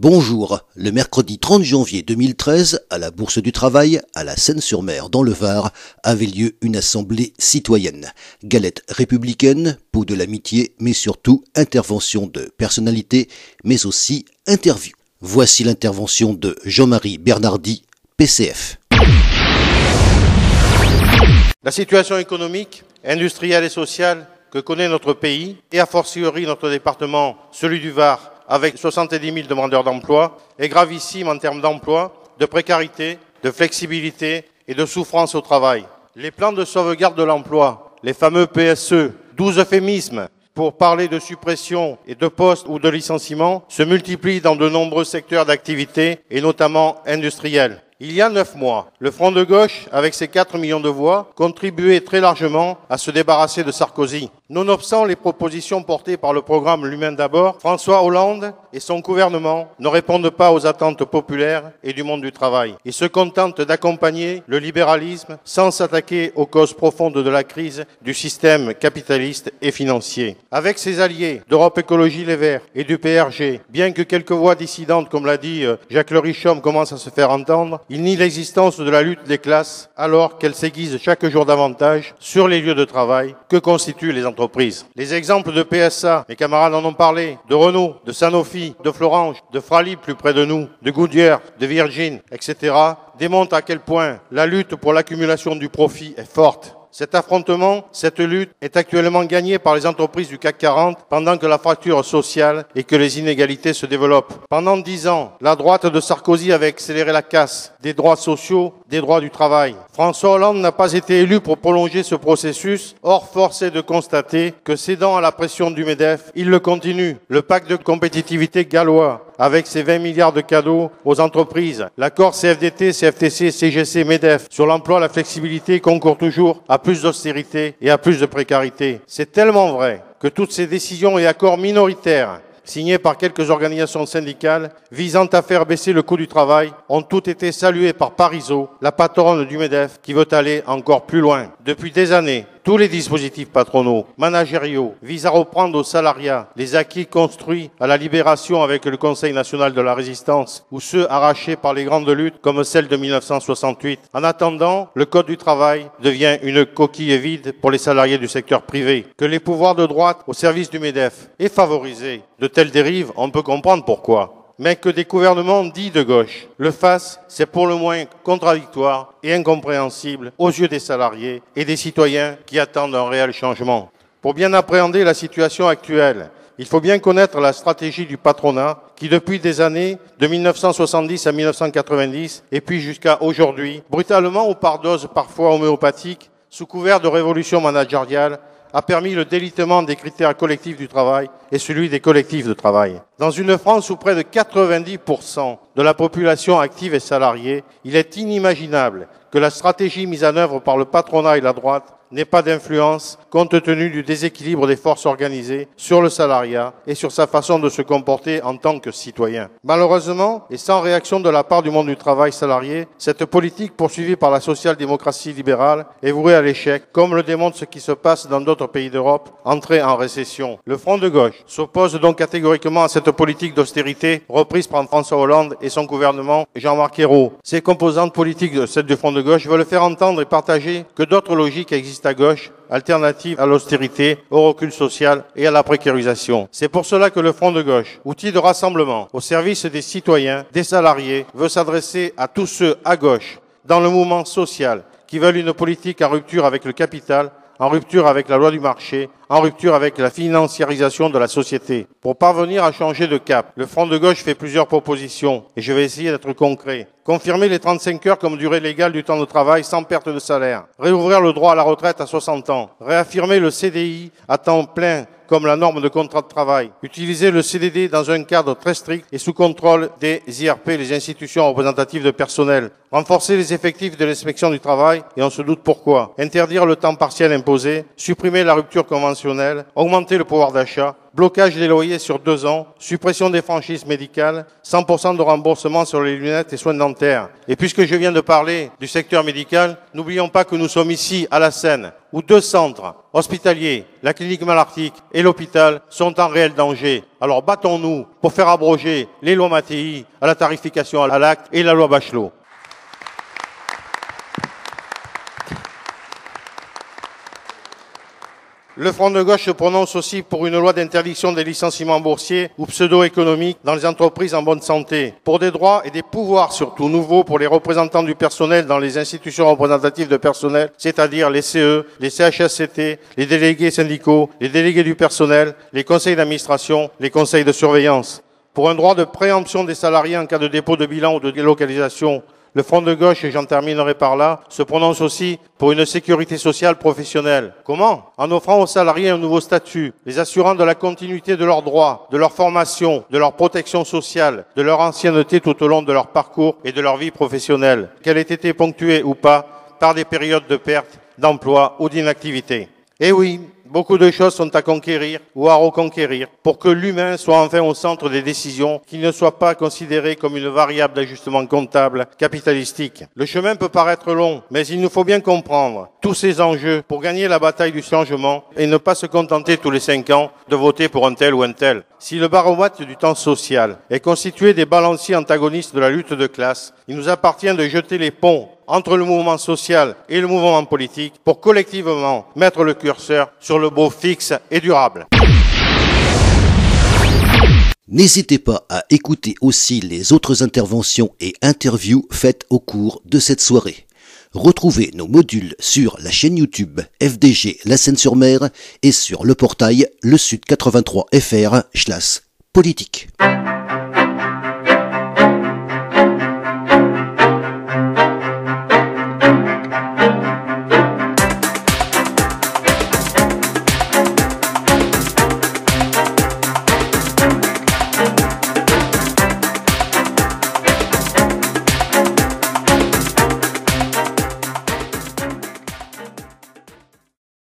Bonjour, le mercredi 30 janvier 2013, à la Bourse du Travail, à la Seine-sur-Mer, dans le Var, avait lieu une assemblée citoyenne. Galette républicaine, pot de l'amitié, mais surtout intervention de personnalités, mais aussi interview. Voici l'intervention de Jean-Marie Bernardi, PCF. La situation économique, industrielle et sociale que connaît notre pays, et a fortiori notre département, celui du Var, avec 70 000 demandeurs d'emploi, est gravissime en termes d'emploi, de précarité, de flexibilité et de souffrance au travail. Les plans de sauvegarde de l'emploi, les fameux PSE, 12 euphémismes pour parler de suppression et de postes ou de licenciements, se multiplient dans de nombreux secteurs d'activité et notamment industriels. Il y a 9 mois, le Front de gauche, avec ses 4 millions de voix, contribuait très largement à se débarrasser de Sarkozy. Nonobstant les propositions portées par le programme L'Humain d'abord, François Hollande et son gouvernement ne répondent pas aux attentes populaires et du monde du travail. Ils se contentent d'accompagner le libéralisme sans s'attaquer aux causes profondes de la crise du système capitaliste et financier. Avec ses alliés d'Europe Écologie Les Verts et du PRG, bien que quelques voix dissidentes, comme l'a dit Jacques Le Richomme, commencent à se faire entendre, il nie l'existence de la lutte des classes alors qu'elle s'aiguise chaque jour davantage sur les lieux de travail que constituent les entreprises. Les exemples de PSA, mes camarades en ont parlé, de Renault, de Sanofi, de Florange, de Fralib plus près de nous, de Goodyear, de Virgin, etc., démontrent à quel point la lutte pour l'accumulation du profit est forte. Cet affrontement, cette lutte est actuellement gagnée par les entreprises du CAC 40 pendant que la fracture sociale et que les inégalités se développent. Pendant 10 ans, la droite de Sarkozy avait accéléré la casse des droits sociaux, des droits du travail. François Hollande n'a pas été élu pour prolonger ce processus. Or, force est de constater que cédant à la pression du MEDEF, il le continue. Le pacte de compétitivité gallois, avec ses 20 milliards de cadeaux aux entreprises, l'accord CFDT, CFTC, CGC, MEDEF sur l'emploi, la flexibilité concourt toujours à plus d'austérité et à plus de précarité. C'est tellement vrai que toutes ces décisions et accords minoritaires signés par quelques organisations syndicales visant à faire baisser le coût du travail ont tous été salués par Parisot, la patronne du MEDEF, qui veut aller encore plus loin. Depuis des années, tous les dispositifs patronaux, managériaux, visent à reprendre au salariat les acquis construits à la libération avec le Conseil national de la résistance ou ceux arrachés par les grandes luttes comme celle de 1968. En attendant, le Code du travail devient une coquille vide pour les salariés du secteur privé. Que les pouvoirs de droite au service du MEDEF aient favorisé de telles dérives, on peut comprendre pourquoi. Mais que des gouvernements dits de gauche le fassent, c'est pour le moins contradictoire et incompréhensible aux yeux des salariés et des citoyens qui attendent un réel changement. Pour bien appréhender la situation actuelle, il faut bien connaître la stratégie du patronat qui, depuis des années, de 1970 à 1990, et puis jusqu'à aujourd'hui, brutalement ou par dose parfois homéopathique, sous couvert de révolution managériale, a permis le délitement des critères collectifs du travail et celui des collectifs de travail. Dans une France où près de 90% de la population active est salariée, il est inimaginable que la stratégie mise en œuvre par le patronat et la droite n'ait pas d'influence compte tenu du déséquilibre des forces organisées sur le salariat et sur sa façon de se comporter en tant que citoyen. Malheureusement, et sans réaction de la part du monde du travail salarié, cette politique poursuivie par la social-démocratie libérale est vouée à l'échec, comme le démontre ce qui se passe dans d'autres pays d'Europe, entrés en récession. Le Front de gauche s'oppose donc catégoriquement à cette politique d'austérité reprise par François Hollande et son gouvernement Jean-Marc Ayrault. Ces composantes politiques de celle du Front de gauche veulent faire entendre et partager que d'autres logiques existent à gauche, alternatives à l'austérité, au recul social et à la précarisation. C'est pour cela que le Front de gauche, outil de rassemblement au service des citoyens, des salariés, veut s'adresser à tous ceux à gauche, dans le mouvement social, qui veulent une politique en rupture avec le capital, en rupture avec la loi du marché, en rupture avec la financiarisation de la société. Pour parvenir à changer de cap, le Front de gauche fait plusieurs propositions, et je vais essayer d'être concret. Confirmer les 35 heures comme durée légale du temps de travail sans perte de salaire. Réouvrir le droit à la retraite à 60 ans. Réaffirmer le CDI à temps plein comme la norme de contrat de travail. Utiliser le CDD dans un cadre très strict et sous contrôle des IRP, les institutions représentatives de personnel. Renforcer les effectifs de l'inspection du travail, et on se doute pourquoi. Interdire le temps partiel imposé, supprimer la rupture conventionnelle, augmenter le pouvoir d'achat, blocage des loyers sur 2 ans, suppression des franchises médicales, 100% de remboursement sur les lunettes et soins dentaires. Et puisque je viens de parler du secteur médical, n'oublions pas que nous sommes ici à la Seine, où 2 centres hospitaliers, la clinique Malartic et l'hôpital, sont en réel danger. Alors battons-nous pour faire abroger les lois Mattei à la tarification à l'acte et la loi Bachelot. Le Front de gauche se prononce aussi pour une loi d'interdiction des licenciements boursiers ou pseudo-économiques dans les entreprises en bonne santé, pour des droits et des pouvoirs surtout nouveaux pour les représentants du personnel dans les institutions représentatives de personnel, c'est-à-dire les CE, les CHSCT, les délégués syndicaux, les délégués du personnel, les conseils d'administration, les conseils de surveillance. Pour un droit de préemption des salariés en cas de dépôt de bilan ou de délocalisation, le Front de gauche, et j'en terminerai par là, se prononce aussi pour une sécurité sociale professionnelle. Comment? En offrant aux salariés un nouveau statut, les assurant de la continuité de leurs droits, de leur formation, de leur protection sociale, de leur ancienneté tout au long de leur parcours et de leur vie professionnelle, qu'elle ait été ponctuée ou pas par des périodes de perte d'emploi ou d'inactivité. Eh oui, beaucoup de choses sont à conquérir ou à reconquérir pour que l'humain soit enfin au centre des décisions, qu'il ne soit pas considéré comme une variable d'ajustement comptable capitalistique. Le chemin peut paraître long, mais il nous faut bien comprendre tous ces enjeux pour gagner la bataille du changement et ne pas se contenter tous les 5 ans de voter pour un tel ou un tel. Si le baromètre du temps social est constitué des balanciers antagonistes de la lutte de classe, il nous appartient de jeter les ponts entre le mouvement social et le mouvement politique pour collectivement mettre le curseur sur le beau fixe et durable. N'hésitez pas à écouter aussi les autres interventions et interviews faites au cours de cette soirée. Retrouvez nos modules sur la chaîne YouTube FDG La Seine-sur-Mer et sur le portail le Sud 83 FR/politique.